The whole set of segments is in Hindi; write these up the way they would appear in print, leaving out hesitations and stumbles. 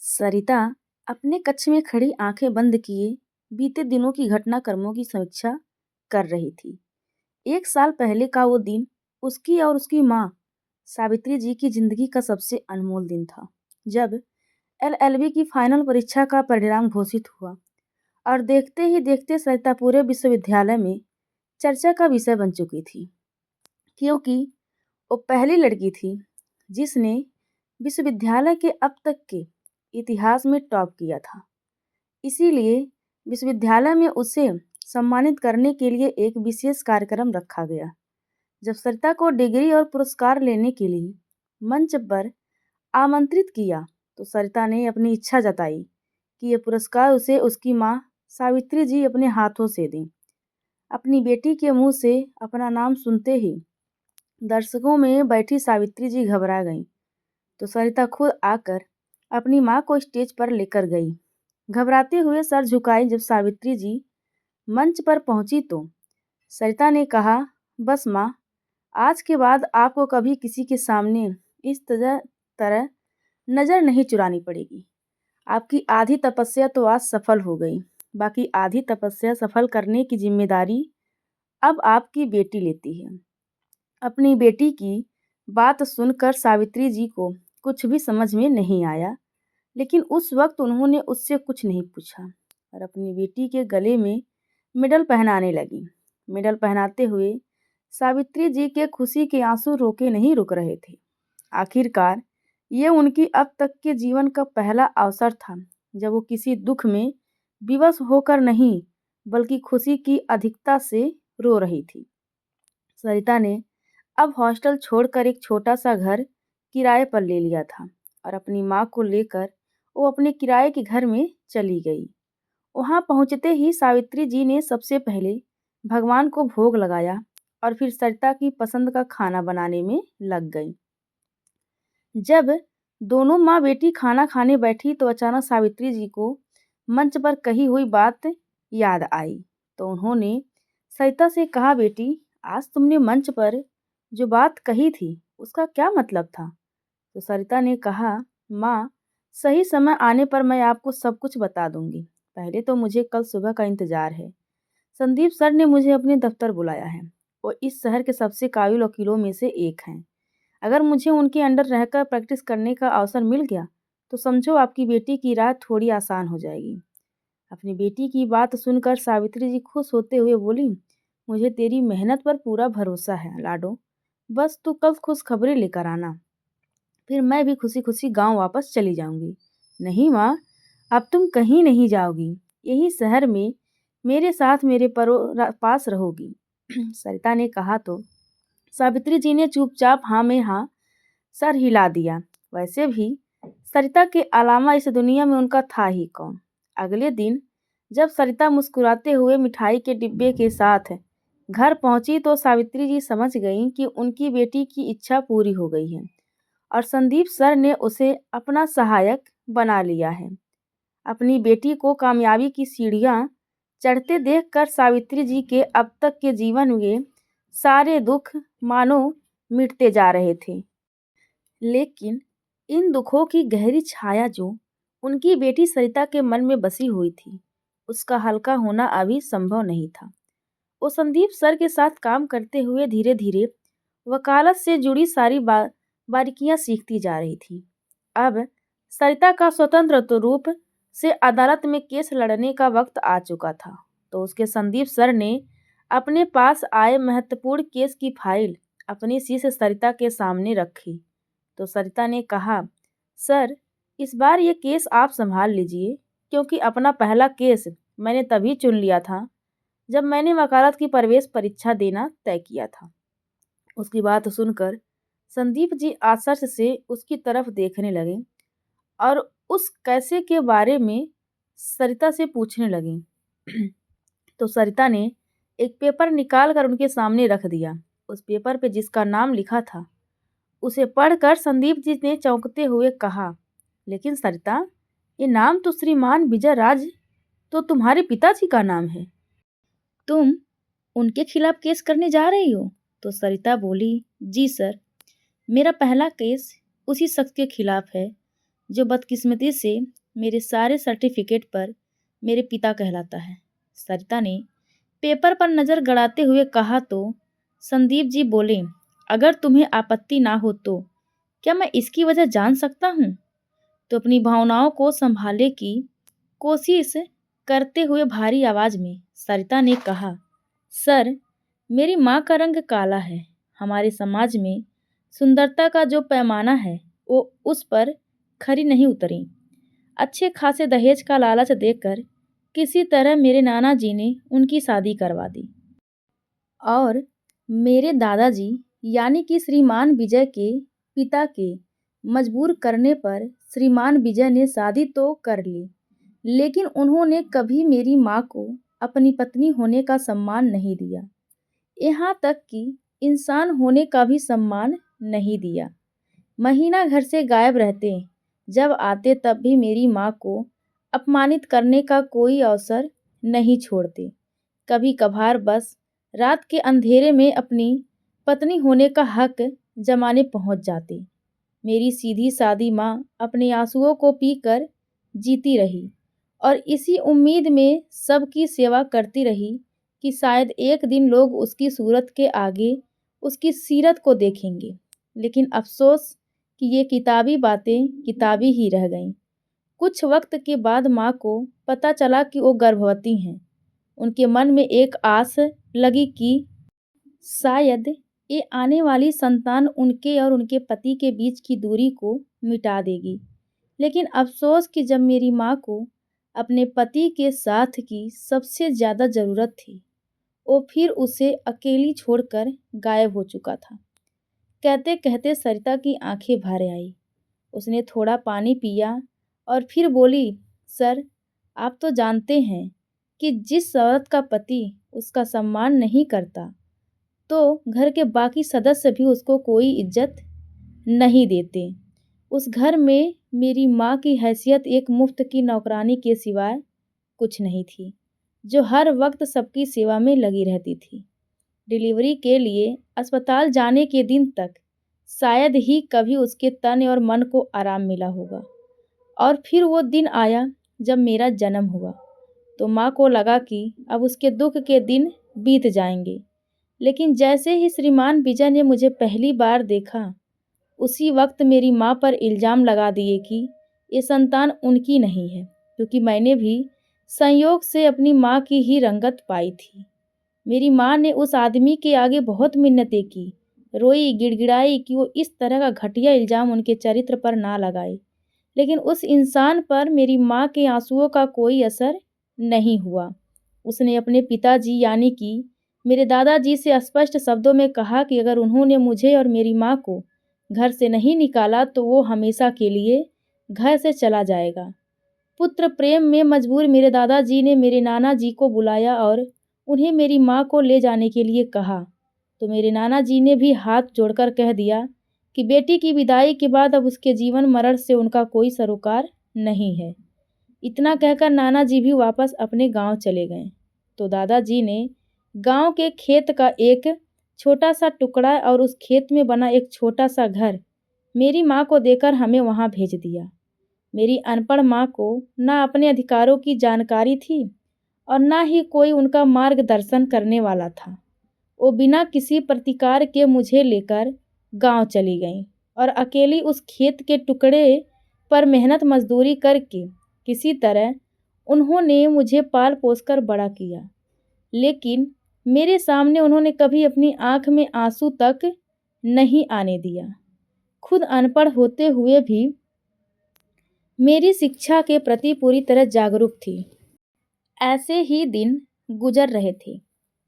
सरिता अपने कक्ष में खड़ी आंखें बंद किए बीते दिनों की घटनाक्रमों की समीक्षा कर रही थी। 1 साल पहले का वो दिन उसकी और उसकी माँ सावित्री जी की जिंदगी का सबसे अनमोल दिन था। जब एलएलबी की फाइनल परीक्षा का परिणाम घोषित हुआ और देखते ही देखते सरिता पूरे विश्वविद्यालय में चर्चा का विषय बन चुकी थी, क्योंकि वो पहली लड़की थी जिसने विश्वविद्यालय के अब तक के इतिहास में टॉप किया था। इसीलिए विश्वविद्यालय में उसे सम्मानित करने के लिए एक विशेष कार्यक्रम रखा गया। जब सरिता को डिग्री और पुरस्कार लेने के लिए मंच पर आमंत्रित किया तो सरिता ने अपनी इच्छा जताई कि ये पुरस्कार उसे उसकी माँ सावित्री जी अपने हाथों से दें। अपनी बेटी के मुंह से अपना नाम सुनते ही दर्शकों में बैठी सावित्री जी घबरा गईं, तो सरिता खुद आकर अपनी माँ को स्टेज पर लेकर गई। घबराते हुए सर झुकाए जब सावित्री जी मंच पर पहुंची तो सरिता ने कहा, बस माँ, आज के बाद आपको कभी किसी के सामने इस तरह नजर नहीं चुरानी पड़ेगी। आपकी आधी तपस्या तो आज सफल हो गई, बाकी आधी तपस्या सफल करने की जिम्मेदारी अब आपकी बेटी लेती है। अपनी बेटी की बात सुनकर सावित्री जी को कुछ भी समझ में नहीं आया, लेकिन उस वक्त उन्होंने उससे कुछ नहीं पूछा और अपनी बेटी के गले में मेडल पहनाने लगी। मेडल पहनाते हुए सावित्री जी के खुशी के आंसू रोके नहीं रुक रहे थे। आखिरकार ये उनकी अब तक के जीवन का पहला अवसर था जब वो किसी दुख में विवश होकर नहीं बल्कि खुशी की अधिकता से रो रही थी। सरिता ने अब हॉस्टल छोड़कर एक छोटा सा घर किराए पर ले लिया था और अपनी माँ को लेकर वो अपने किराए के घर में चली गई। वहां पहुंचते ही सावित्री जी ने सबसे पहले भगवान को भोग लगाया और फिर सरिता की पसंद का खाना बनाने में लग गई। जब दोनों माँ बेटी खाना खाने बैठी तो अचानक सावित्री जी को मंच पर कही हुई बात याद आई, तो उन्होंने सरिता से कहा, बेटी, आज तुमने मंच पर जो बात कही थी उसका क्या मतलब था? तो सरिता ने कहा, माँ, सही समय आने पर मैं आपको सब कुछ बता दूंगी। पहले तो मुझे कल सुबह का इंतजार है। संदीप सर ने मुझे अपने दफ्तर बुलाया है। वो इस शहर के सबसे काबिल वकीलों में से एक हैं। अगर मुझे उनके अंडर रहकर प्रैक्टिस करने का अवसर मिल गया तो समझो आपकी बेटी की राह थोड़ी आसान हो जाएगी। अपनी बेटी की बात सुनकर सावित्री जी खुश होते हुए बोली, मुझे तेरी मेहनत पर पूरा भरोसा है लाडो। बस तू कल खुश खबरें लेकर आना, फिर मैं भी खुशी खुशी गांव वापस चली जाऊंगी। नहीं माँ, अब तुम कहीं नहीं जाओगी, यही शहर में मेरे साथ मेरे पास रहोगी। सरिता ने कहा तो सावित्री जी ने चुपचाप हाँ में हाँ सर हिला दिया। वैसे भी सरिता के अलावा इस दुनिया में उनका था ही कौन। अगले दिन जब सरिता मुस्कुराते हुए मिठाई के डिब्बे के साथ घर पहुंची तो सावित्री जी समझ गईं कि उनकी बेटी की इच्छा पूरी हो गई है और संदीप सर ने उसे अपना सहायक बना लिया है। अपनी बेटी को कामयाबी की सीढ़ियां चढ़ते देखकर सावित्री जी के अब तक के जीवन में सारे दुख मानो मिटते जा रहे थे। लेकिन इन दुखों की गहरी छाया जो उनकी बेटी सरिता के मन में बसी हुई थी, उसका हल्का होना अभी संभव नहीं था। वो संदीप सर के साथ काम करते हुए धीरे धीरे वकालत से जुड़ी सारी बारीकियां सीखती जा रही थी। अब सरिता का स्वतंत्र तो रूप से अदालत में केस लड़ने का वक्त आ चुका था, तो उसके संदीप सर ने अपने पास आए महत्वपूर्ण केस की फाइल अपनी शिष्य सरिता के सामने रखी। तो सरिता ने कहा, सर, इस बार ये केस आप संभाल लीजिए, क्योंकि अपना पहला केस मैंने तभी चुन लिया था जब मैंने वकालत की प्रवेश परीक्षा देना तय किया था। उसकी बात सुनकर संदीप जी आश्चर्य से उसकी तरफ देखने लगे और उस कैसे के बारे में सरिता से पूछने लगे। तो सरिता ने एक पेपर निकाल कर उनके सामने रख दिया। उस पेपर पे जिसका नाम लिखा था उसे पढ़कर संदीप जी ने चौंकते हुए कहा, लेकिन सरिता, ये नाम तो श्रीमान विजय राज तो तुम्हारे पिताजी का नाम है। तुम उनके खिलाफ केस करने जा रही हो? तो सरिता बोली, जी सर, मेरा पहला केस उसी शख्स के खिलाफ है जो बदकिस्मती से मेरे सारे सर्टिफिकेट पर मेरे पिता कहलाता है। सरिता ने पेपर पर नज़र गड़ाते हुए कहा तो संदीप जी बोले, अगर तुम्हें आपत्ति ना हो तो क्या मैं इसकी वजह जान सकता हूँ? तो अपनी भावनाओं को संभालने की कोशिश करते हुए भारी आवाज में सरिता ने कहा, सर, मेरी माँ का रंग काला है। हमारे समाज में सुंदरता का जो पैमाना है वो उस पर खरी नहीं उतरी। अच्छे खासे दहेज का लालच देकर किसी तरह मेरे नाना जी ने उनकी शादी करवा दी और मेरे दादाजी यानी कि श्रीमान विजय के पिता के मजबूर करने पर श्रीमान विजय ने शादी तो कर ली, लेकिन उन्होंने कभी मेरी माँ को अपनी पत्नी होने का सम्मान नहीं दिया, यहाँ तक कि इंसान होने का भी सम्मान नहीं दिया। महीना घर से गायब रहते, जब आते तब भी मेरी माँ को अपमानित करने का कोई अवसर नहीं छोड़ते। कभी कभार बस रात के अंधेरे में अपनी पत्नी होने का हक जमाने पहुंच जाते। मेरी सीधी सादी माँ अपने आंसुओं को पीकर जीती रही और इसी उम्मीद में सबकी सेवा करती रही कि शायद एक दिन लोग उसकी सूरत के आगे उसकी सीरत को देखेंगे। लेकिन अफसोस कि ये किताबी बातें किताबी ही रह गईं। कुछ वक्त के बाद माँ को पता चला कि वो गर्भवती हैं। उनके मन में एक आस लगी कि शायद ये आने वाली संतान उनके और उनके पति के बीच की दूरी को मिटा देगी। लेकिन अफसोस कि जब मेरी माँ को अपने पति के साथ की सबसे ज़्यादा ज़रूरत थी, वो फिर उसे अकेली छोड़कर गायब हो चुका था। कहते कहते सरिता की आंखें भर आई। उसने थोड़ा पानी पिया और फिर बोली, सर, आप तो जानते हैं कि जिस औरत का पति उसका सम्मान नहीं करता तो घर के बाकी सदस्य भी उसको कोई इज्जत नहीं देते। उस घर में मेरी माँ की हैसियत एक मुफ्त की नौकरानी के सिवाय कुछ नहीं थी, जो हर वक्त सबकी सेवा में लगी रहती थी। डिलीवरी के लिए अस्पताल जाने के दिन तक शायद ही कभी उसके तन और मन को आराम मिला होगा। और फिर वो दिन आया जब मेरा जन्म हुआ, तो माँ को लगा कि अब उसके दुख के दिन बीत जाएंगे। लेकिन जैसे ही श्रीमान विजय ने मुझे पहली बार देखा, उसी वक्त मेरी माँ पर इल्ज़ाम लगा दिए कि ये संतान उनकी नहीं है, क्योंकि मैंने भी संयोग से अपनी माँ की ही रंगत पाई थी। मेरी माँ ने उस आदमी के आगे बहुत मिन्नतें की, रोई गिड़गिड़ाई कि वो इस तरह का घटिया इल्ज़ाम उनके चरित्र पर ना लगाए, लेकिन उस इंसान पर मेरी माँ के आंसुओं का कोई असर नहीं हुआ। उसने अपने पिताजी यानी कि मेरे दादाजी से स्पष्ट शब्दों में कहा कि अगर उन्होंने मुझे और मेरी माँ को घर से नहीं निकाला तो वो हमेशा के लिए घर से चला जाएगा। पुत्र प्रेम में मजबूर मेरे दादाजी ने मेरे नाना जी को बुलाया और उन्हें मेरी माँ को ले जाने के लिए कहा, तो मेरे नाना जी ने भी हाथ जोड़कर कह दिया कि बेटी की विदाई के बाद अब उसके जीवन मरण से उनका कोई सरोकार नहीं है। इतना कहकर नाना जी भी वापस अपने गांव चले गए। तो दादाजी ने गांव के खेत का एक छोटा सा टुकड़ा और उस खेत में बना एक छोटा सा घर मेरी माँ को देकर हमें वहाँ भेज दिया। मेरी अनपढ़ माँ को ना अपने अधिकारों की जानकारी थी और ना ही कोई उनका मार्गदर्शन करने वाला था। वो बिना किसी प्रतिकार के मुझे लेकर गांव चली गई और अकेली उस खेत के टुकड़े पर मेहनत मजदूरी करके किसी तरह उन्होंने मुझे पाल पोस कर बड़ा किया। लेकिन मेरे सामने उन्होंने कभी अपनी आंख में आंसू तक नहीं आने दिया। खुद अनपढ़ होते हुए भी मेरी शिक्षा के प्रति पूरी तरह जागरूक थी। ऐसे ही दिन गुजर रहे थे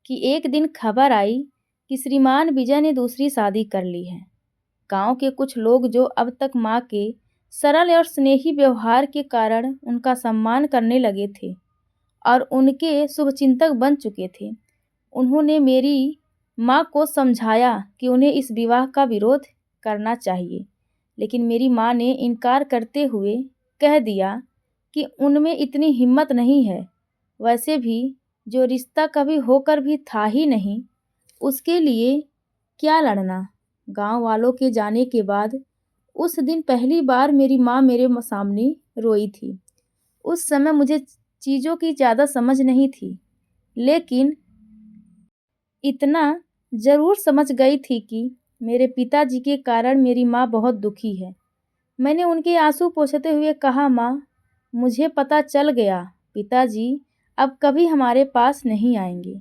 कि एक दिन खबर आई कि श्रीमान विजय ने दूसरी शादी कर ली है। गांव के कुछ लोग जो अब तक माँ के सरल और स्नेही व्यवहार के कारण उनका सम्मान करने लगे थे और उनके शुभचिंतक बन चुके थे, उन्होंने मेरी माँ को समझाया कि उन्हें इस विवाह का विरोध करना चाहिए। लेकिन मेरी माँ ने इनकार करते हुए कह दिया कि उनमें इतनी हिम्मत नहीं है। वैसे भी जो रिश्ता कभी होकर भी था ही नहीं, उसके लिए क्या लड़ना। गांव वालों के जाने के बाद उस दिन पहली बार मेरी माँ मेरे सामने रोई थी। उस समय मुझे चीज़ों की ज़्यादा समझ नहीं थी, लेकिन इतना ज़रूर समझ गई थी कि मेरे पिताजी के कारण मेरी माँ बहुत दुखी है। मैंने उनके आंसू पोंछते हुए कहा, माँ, मुझे पता चल गया, पिताजी अब कभी हमारे पास नहीं आएंगे।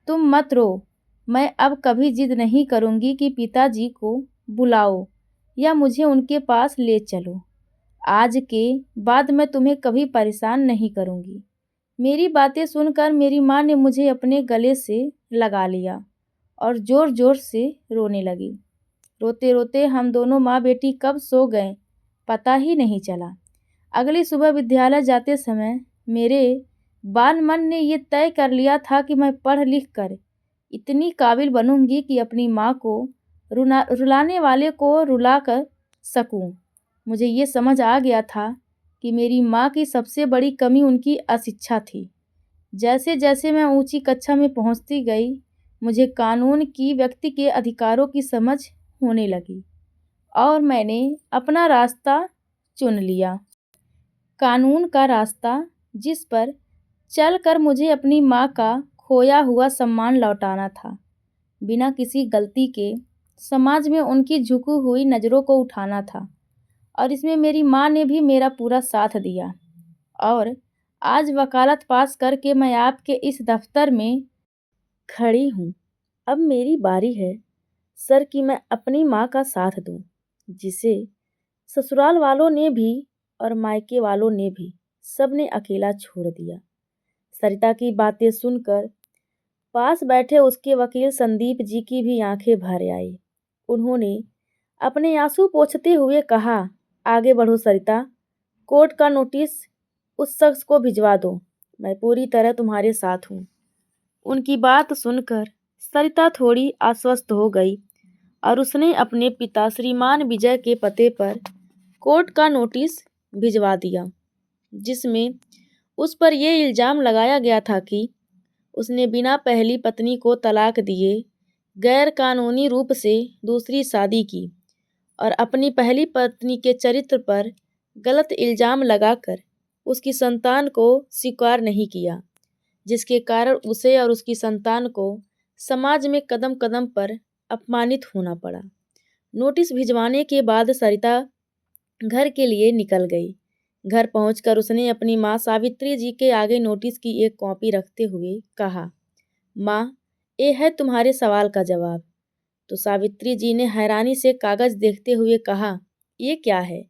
तुम मत रो। मैं अब कभी जिद नहीं करूंगी कि पिताजी को बुलाओ या मुझे उनके पास ले चलो। आज के बाद मैं तुम्हें कभी परेशान नहीं करूंगी। मेरी बातें सुनकर मेरी माँ ने मुझे अपने गले से लगा लिया और ज़ोर ज़ोर से रोने लगी। रोते रोते हम दोनों माँ बेटी कब सो गए पता ही नहीं चला। अगली सुबह विद्यालय जाते समय मेरे बाल मन ने ये तय कर लिया था कि मैं पढ़ लिख कर इतनी काबिल बनूंगी कि अपनी माँ को रुलाने वाले को रुला कर सकूं। मुझे ये समझ आ गया था कि मेरी माँ की सबसे बड़ी कमी उनकी अशिक्षा थी। जैसे जैसे मैं ऊंची कक्षा में पहुंचती गई, मुझे कानून की व्यक्ति के अधिकारों की समझ होने लगी और मैंने अपना रास्ता चुन लिया। कानून का रास्ता, जिस पर चलकर मुझे अपनी माँ का खोया हुआ सम्मान लौटाना था। बिना किसी गलती के समाज में उनकी झुकी हुई नज़रों को उठाना था और इसमें मेरी माँ ने भी मेरा पूरा साथ दिया। और आज वकालत पास करके मैं आपके इस दफ्तर में खड़ी हूँ। अब मेरी बारी है सर कि मैं अपनी माँ का साथ दूँ, जिसे ससुराल वालों ने भी और मायके वालों ने भी सबने अकेला छोड़ दिया। सरिता की बातें सुनकर पास बैठे उसके वकील संदीप जी की भी आंखें भर आई। उन्होंने अपने आंसू पोंछते हुए कहा, आगे बढ़ो सरिता, कोर्ट का नोटिस उस शख्स को भिजवा दो। मैं पूरी तरह तुम्हारे साथ हूँ। उनकी बात सुनकर सरिता थोड़ी आश्वस्त हो गई और उसने अपने पिता श्रीमान विजय के पते पर कोर्ट का नोटिस भिजवा दिया, जिसमें उस पर यह इल्ज़ाम लगाया गया था कि उसने बिना पहली पत्नी को तलाक दिए गैर कानूनी रूप से दूसरी शादी की और अपनी पहली पत्नी के चरित्र पर गलत इल्ज़ाम लगाकर उसकी संतान को स्वीकार नहीं किया, जिसके कारण उसे और उसकी संतान को समाज में कदम कदम पर अपमानित होना पड़ा। नोटिस भिजवाने के बाद सरिता घर के लिए निकल गई। घर पहुंचकर उसने अपनी माँ सावित्री जी के आगे नोटिस की एक कॉपी रखते हुए कहा, माँ, ये है तुम्हारे सवाल का जवाब। तो सावित्री जी ने हैरानी से कागज देखते हुए कहा, ये क्या है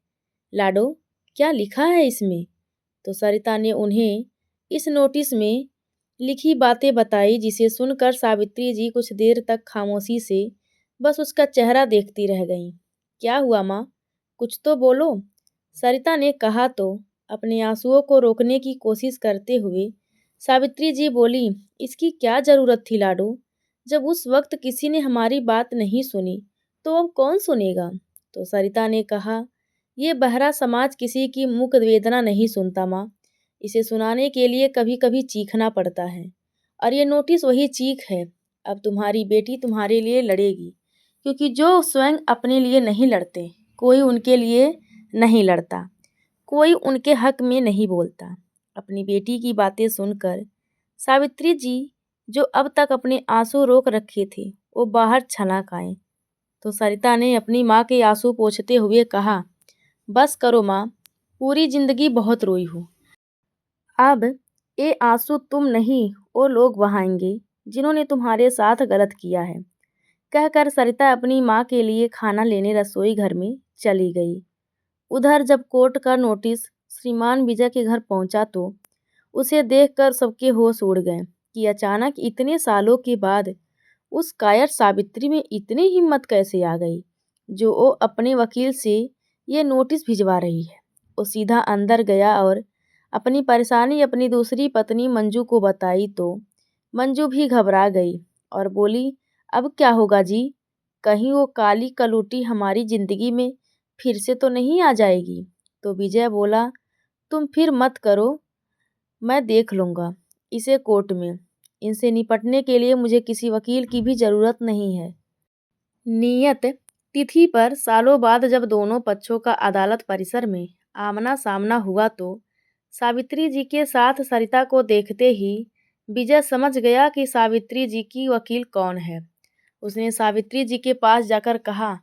लाडो, क्या लिखा है इसमें? तो सरिता ने उन्हें इस नोटिस में लिखी बातें बताई, जिसे सुनकर सावित्री जी कुछ देर तक खामोशी से बस उसका चेहरा देखती रह गईं। क्या हुआ माँ, कुछ तो बोलो, सरिता ने कहा। तो अपने आंसुओं को रोकने की कोशिश करते हुए सावित्री जी बोली, इसकी क्या ज़रूरत थी लाडो, जब उस वक्त किसी ने हमारी बात नहीं सुनी तो अब कौन सुनेगा? तो सरिता ने कहा, ये बहरा समाज किसी की मुख वेदना नहीं सुनता माँ, इसे सुनाने के लिए कभी कभी चीखना पड़ता है और ये नोटिस वही चीख है। अब तुम्हारी बेटी तुम्हारे लिए लड़ेगी, क्योंकि जो स्वयं अपने लिए नहीं लड़ते, कोई उनके लिए नहीं लड़ता, कोई उनके हक में नहीं बोलता। अपनी बेटी की बातें सुनकर सावित्री जी, जो अब तक अपने आंसू रोक रखे थे, वो बाहर छलक आए। तो सरिता ने अपनी माँ के आंसू पोंछते हुए कहा, बस करो माँ, पूरी जिंदगी बहुत रोई हूँ। अब ये आंसू तुम नहीं, वो लोग बहाएंगे जिन्होंने तुम्हारे साथ गलत किया है। कहकर सरिता अपनी माँ के लिए खाना लेने रसोई घर में चली गई। उधर जब कोर्ट का नोटिस श्रीमान विजय के घर पहुंचा तो उसे देखकर सबके होश उड़ गए कि अचानक इतने सालों के बाद उस कायर सावित्री में इतनी हिम्मत कैसे आ गई, जो वो अपने वकील से ये नोटिस भिजवा रही है। वो सीधा अंदर गया और अपनी परेशानी अपनी दूसरी पत्नी मंजू को बताई। तो मंजू भी घबरा गई और बोली, अब क्या होगा जी, कहीं वो काली कलूटी हमारी जिंदगी में फिर से तो नहीं आ जाएगी? तो विजय बोला, तुम फिर मत करो, मैं देख लूँगा इसे कोर्ट में। इनसे निपटने के लिए मुझे किसी वकील की भी ज़रूरत नहीं है। नियत तिथि पर सालों बाद जब दोनों पक्षों का अदालत परिसर में आमना सामना हुआ तो सावित्री जी के साथ सरिता को देखते ही विजय समझ गया कि सावित्री जी की वकील कौन है। उसने सावित्री जी के पास जाकर कहा,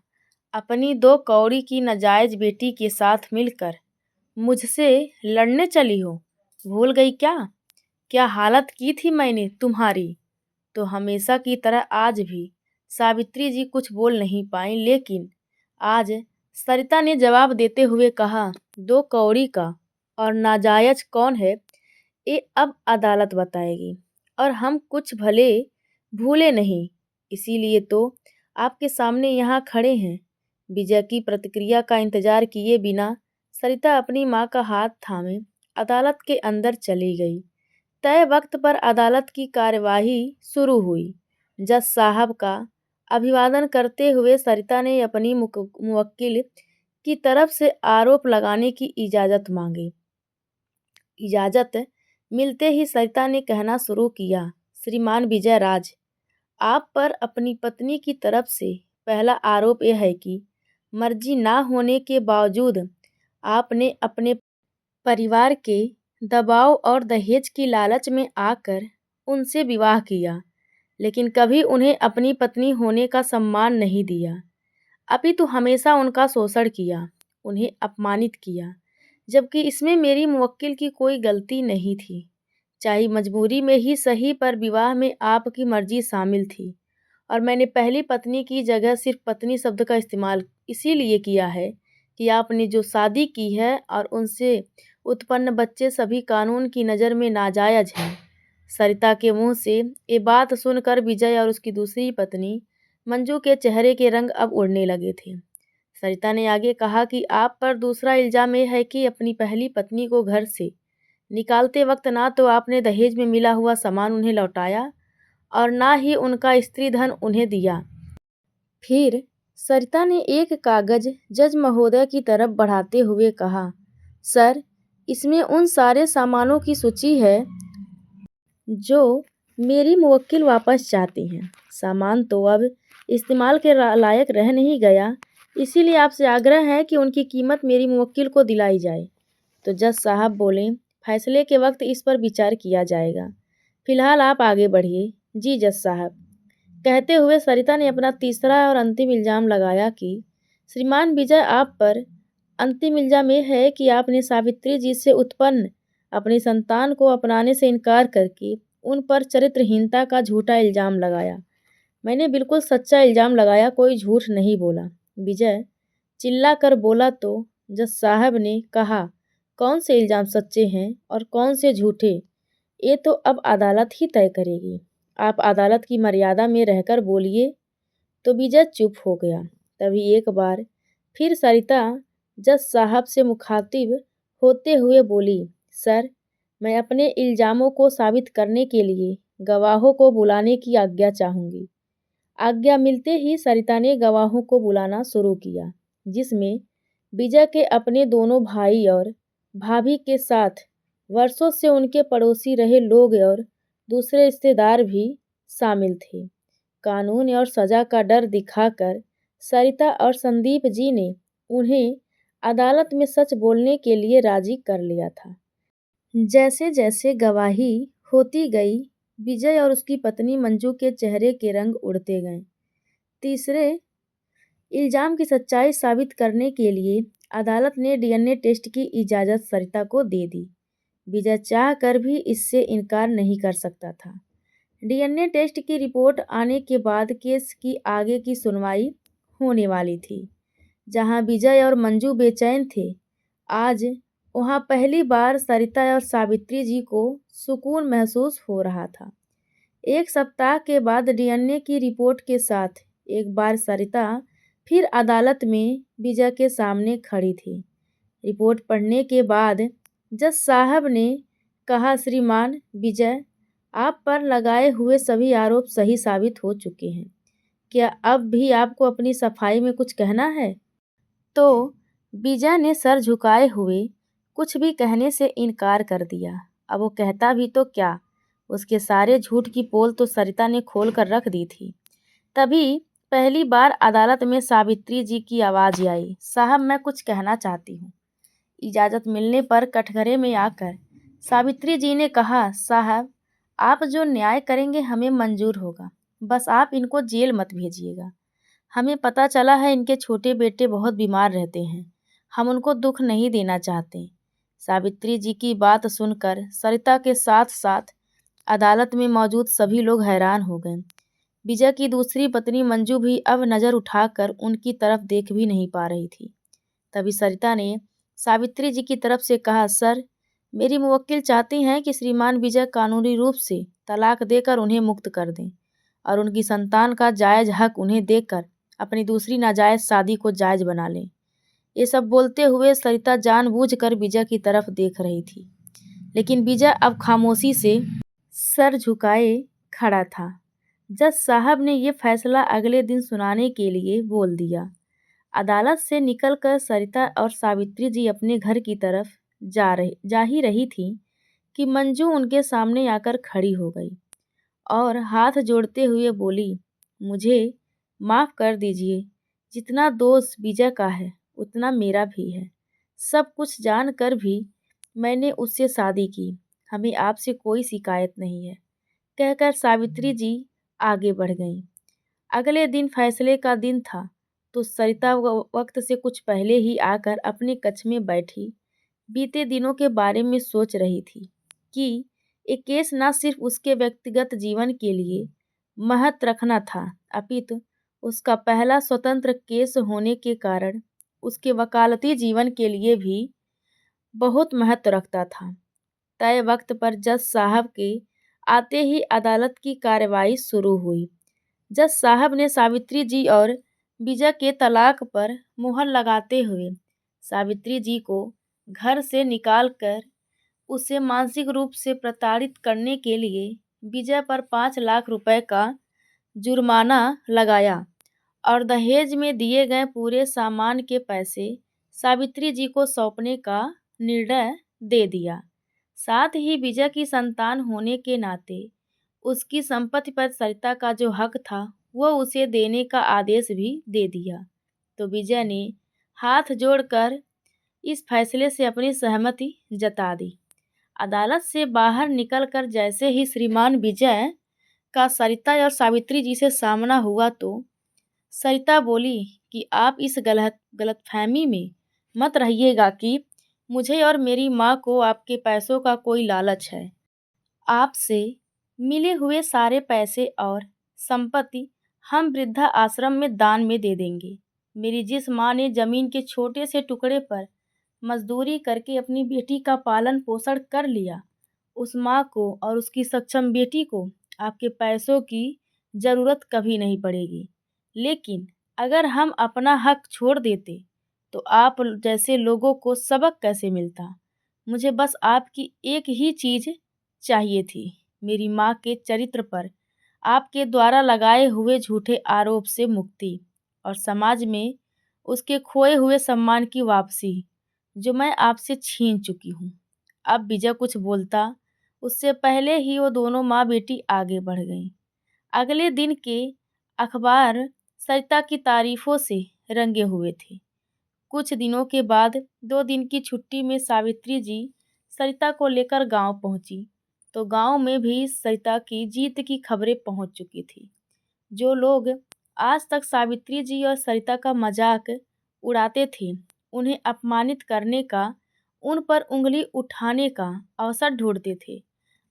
अपनी दो कौड़ी की नाजायज बेटी के साथ मिलकर मुझसे लड़ने चली हो, भूल गई क्या? क्या हालत की थी मैंने तुम्हारी? तो हमेशा की तरह आज भी सावित्री जी कुछ बोल नहीं पाई, लेकिन आज सरिता ने जवाब देते हुए कहा, दो कौड़ी का और नाजायज कौन है ये अब अदालत बताएगी, और हम कुछ भले भूले नहीं, इसीलिए तो आपके सामने यहाँ खड़े हैं। विजय की प्रतिक्रिया का इंतजार किए बिना सरिता अपनी माँ का हाथ थामे अदालत के अंदर चली गई। तय वक्त पर अदालत की कार्यवाही शुरू हुई। जज साहब का अभिवादन करते हुए सरिता ने अपनी मुवक्किल की तरफ से आरोप लगाने की इजाज़त मांगी। इजाज़त मिलते ही सरिता ने कहना शुरू किया, श्रीमान विजय राज, आप पर अपनी पत्नी की तरफ से पहला आरोप यह है कि मर्जी ना होने के बावजूद आपने अपने परिवार के दबाव और दहेज की लालच में आकर उनसे विवाह किया, लेकिन कभी उन्हें अपनी पत्नी होने का सम्मान नहीं दिया, अपितु हमेशा उनका शोषण किया, उन्हें अपमानित किया, जबकि इसमें मेरी मुवक्किल की कोई गलती नहीं थी। चाहे मजबूरी में ही सही, पर विवाह में आपकी मर्जी शामिल थी, और मैंने पहली पत्नी की जगह सिर्फ पत्नी शब्द का इस्तेमाल इसीलिए किया है कि आपने जो शादी की है और उनसे उत्पन्न बच्चे सभी कानून की नज़र में नाजायज हैं। सरिता के मुंह से ये बात सुनकर विजय और उसकी दूसरी पत्नी मंजू के चेहरे के रंग अब उड़ने लगे थे। सरिता ने आगे कहा कि आप पर दूसरा इल्ज़ाम यह है कि अपनी पहली पत्नी को घर से निकालते वक्त ना तो आपने दहेज में मिला हुआ सामान उन्हें लौटाया और ना ही उनका स्त्री धन उन्हें दिया। फिर सरिता ने एक कागज जज महोदय की तरफ बढ़ाते हुए कहा, सर, इसमें उन सारे सामानों की सूची है जो मेरी मुवक्किल वापस चाहती हैं। सामान तो अब इस्तेमाल के लायक रह नहीं गया, इसीलिए आपसे आग्रह है कि उनकी कीमत मेरी मुवक्किल को दिलाई जाए। तो जज साहब बोले, फैसले के वक्त इस पर विचार किया जाएगा, फिलहाल आप आगे बढ़िए। जी जज साहब। कहते हुए सरिता ने अपना तीसरा और अंतिम इल्ज़ाम लगाया कि श्रीमान विजय, आप पर अंतिम इल्ज़ाम यह है कि आपने सावित्री जी से उत्पन्न अपनी संतान को अपनाने से इनकार करके उन पर चरित्रहीनता का झूठा इल्ज़ाम लगाया। मैंने बिल्कुल सच्चा इल्ज़ाम लगाया, कोई झूठ नहीं बोला। विजय चिल्ला कर बोला तो जज साहब ने कहा, कौन से इल्ज़ाम सच्चे हैं और कौन से झूठे, ये तो अब अदालत ही तय करेगी। आप अदालत की मर्यादा में रहकर बोलिए। तो विजय चुप हो गया। तभी एक बार फिर सरिता जज साहब से मुखातिब होते हुए बोली, सर, मैं अपने इल्ज़ामों को साबित करने के लिए गवाहों को बुलाने की आज्ञा चाहूँगी। आज्ञा मिलते ही सरिता ने गवाहों को बुलाना शुरू किया, जिसमें विजय के अपने दोनों भाई और भाभी के साथ वर्षों से उनके पड़ोसी रहे लोग और दूसरे रिश्तेदार भी शामिल थे। कानून और सज़ा का डर दिखाकर सरिता और संदीप जी ने उन्हें अदालत में सच बोलने के लिए राजी कर लिया था। जैसे जैसे गवाही होती गई, विजय और उसकी पत्नी मंजू के चेहरे के रंग उड़ते गए। तीसरे इल्ज़ाम की सच्चाई साबित करने के लिए अदालत ने डीएनए टेस्ट की इजाज़त सरिता को दे दी। विजय चाह कर भी इससे इनकार नहीं कर सकता था। डीएनए टेस्ट की रिपोर्ट आने के बाद केस की आगे की सुनवाई होने वाली थी। जहां विजय और मंजू बेचैन थे, आज वहां पहली बार सरिता और सावित्री जी को सुकून महसूस हो रहा था। एक सप्ताह के बाद डीएनए की रिपोर्ट के साथ एक बार सरिता फिर अदालत में विजय के सामने खड़ी थी। रिपोर्ट पढ़ने के बाद जज साहब ने कहा, श्रीमान विजय, आप पर लगाए हुए सभी आरोप सही साबित हो चुके हैं। क्या अब भी आपको अपनी सफाई में कुछ कहना है? तो विजय ने सर झुकाए हुए कुछ भी कहने से इनकार कर दिया। अब वो कहता भी तो क्या, उसके सारे झूठ की पोल तो सरिता ने खोल कर रख दी थी। तभी पहली बार अदालत में सावित्री जी की आवाज़ आई, साहब मैं कुछ कहना चाहती हूँ। इजाज़त मिलने पर कटघरे में आकर सावित्री जी ने कहा, साहब आप जो न्याय करेंगे हमें मंजूर होगा, बस आप इनको जेल मत भेजिएगा। हमें पता चला है इनके छोटे बेटे बहुत बीमार रहते हैं, हम उनको दुख नहीं देना चाहते। सावित्री जी की बात सुनकर सरिता के साथ साथ अदालत में मौजूद सभी लोग हैरान हो गए। विजय की दूसरी पत्नी मंजू भी अब नज़र उठाकर उनकी तरफ देख भी नहीं पा रही थी। तभी सरिता ने सावित्री जी की तरफ से कहा, सर मेरी मुवक्किल चाहती हैं कि श्रीमान विजय कानूनी रूप से तलाक देकर उन्हें मुक्त कर दें और उनकी संतान का जायज़ हक उन्हें देकर अपनी दूसरी नाजायज़ शादी को जायज़ बना लें। ये सब बोलते हुए सरिता जानबूझकर विजय की तरफ देख रही थी, लेकिन विजय अब खामोशी से सर झुकाए खड़ा था। जज साहब ने ये फैसला अगले दिन सुनाने के लिए बोल दिया। अदालत से निकलकर सरिता और सावित्री जी अपने घर की तरफ जा ही रही थी कि मंजू उनके सामने आकर खड़ी हो गई और हाथ जोड़ते हुए बोली, मुझे माफ़ कर दीजिए, जितना दोष विजय का है उतना मेरा भी है। सब कुछ जानकर भी मैंने उससे शादी की, हमें आपसे कोई शिकायत नहीं है, कहकर सावित्री जी आगे बढ़ गईं। अगले दिन फैसले का दिन था तो सरिता वक्त से कुछ पहले ही आकर अपने कक्ष में बैठी बीते दिनों के बारे में सोच रही थी कि एक केस न सिर्फ उसके व्यक्तिगत जीवन के लिए महत्व रखना था, अपितु उसका पहला स्वतंत्र केस होने के कारण उसके वकालती जीवन के लिए भी बहुत महत्व रखता था। तय वक्त पर जज साहब के आते ही अदालत की कार्रवाई शुरू हुई। जज साहब ने सावित्री जी और विजय के तलाक पर मुहर लगाते हुए सावित्री जी को घर से निकालकर उसे मानसिक रूप से प्रताड़ित करने के लिए विजय पर 5 लाख रुपए का जुर्माना लगाया और दहेज में दिए गए पूरे सामान के पैसे सावित्री जी को सौंपने का निर्णय दे दिया। साथ ही विजय की संतान होने के नाते उसकी संपत्ति पर सरिता का जो हक था वो उसे देने का आदेश भी दे दिया। तो विजय ने हाथ जोड़कर इस फैसले से अपनी सहमति जता दी। अदालत से बाहर निकलकर जैसे ही श्रीमान विजय का सरिता और सावित्री जी से सामना हुआ तो सरिता बोली कि आप इस गलतफहमी में मत रहिएगा कि मुझे और मेरी माँ को आपके पैसों का कोई लालच है। आपसे मिले हुए सारे पैसे और संपत्ति हम वृद्धा आश्रम में दान में दे देंगे। मेरी जिस माँ ने ज़मीन के छोटे से टुकड़े पर मजदूरी करके अपनी बेटी का पालन पोषण कर लिया, उस माँ को और उसकी सक्षम बेटी को आपके पैसों की ज़रूरत कभी नहीं पड़ेगी। लेकिन अगर हम अपना हक छोड़ देते तो आप जैसे लोगों को सबक कैसे मिलता। मुझे बस आपकी एक ही चीज़ चाहिए थी, मेरी माँ के चरित्र पर आपके द्वारा लगाए हुए झूठे आरोप से मुक्ति और समाज में उसके खोए हुए सम्मान की वापसी जो मैं आपसे छीन चुकी हूँ। अब विजय कुछ बोलता उससे पहले ही वो दोनों माँ बेटी आगे बढ़ गईं। अगले दिन के अखबार सरिता की तारीफों से रंगे हुए थे। कुछ दिनों के बाद 2 दिन की छुट्टी में सावित्री जी सरिता को लेकर गांव पहुंची तो गांव में भी सरिता की जीत की खबरें पहुंच चुकी थी। जो लोग आज तक सावित्री जी और सरिता का मजाक उड़ाते थे, उन्हें अपमानित करने का, उन पर उंगली उठाने का अवसर ढूंढते थे,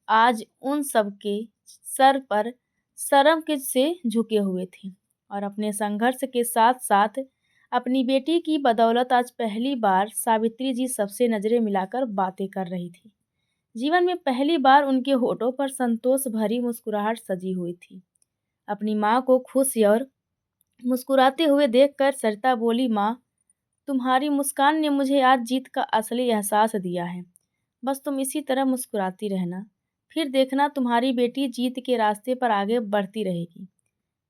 आज उन सब के सर पर शर्म के से झुके हुए थे और अपने संघर्ष के साथ साथ अपनी बेटी की बदौलत आज पहली बार सावित्री जी सबसे नज़रें मिलाकर बातें कर रही थी। जीवन में पहली बार उनके होठों पर संतोष भरी मुस्कुराहट सजी हुई थी। अपनी माँ को खुश और मुस्कुराते हुए देखकर सरिता बोली, माँ तुम्हारी मुस्कान ने मुझे आज जीत का असली एहसास दिया है। बस तुम इसी तरह मुस्कुराती रहना, फिर देखना तुम्हारी बेटी जीत के रास्ते पर आगे बढ़ती रहेगी।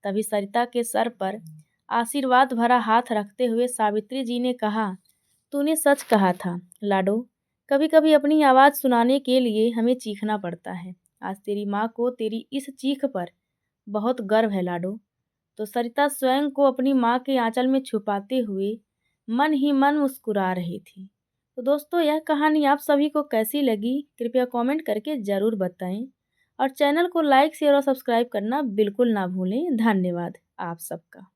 तभी सरिता के सर पर आशीर्वाद भरा हाथ रखते हुए सावित्री जी ने कहा, तूने सच कहा था लाडो, कभी कभी अपनी आवाज़ सुनाने के लिए हमें चीखना पड़ता है। आज तेरी माँ को तेरी इस चीख पर बहुत गर्व है लाडो। तो सरिता स्वयं को अपनी माँ के आंचल में छुपाते हुए मन ही मन मुस्कुरा रही थी। तो दोस्तों, यह कहानी आप सभी को कैसी लगी, कृपया कमेंट करके ज़रूर बताएं और चैनल को लाइक शेयर और सब्सक्राइब करना बिल्कुल ना भूलें। धन्यवाद आप सबका।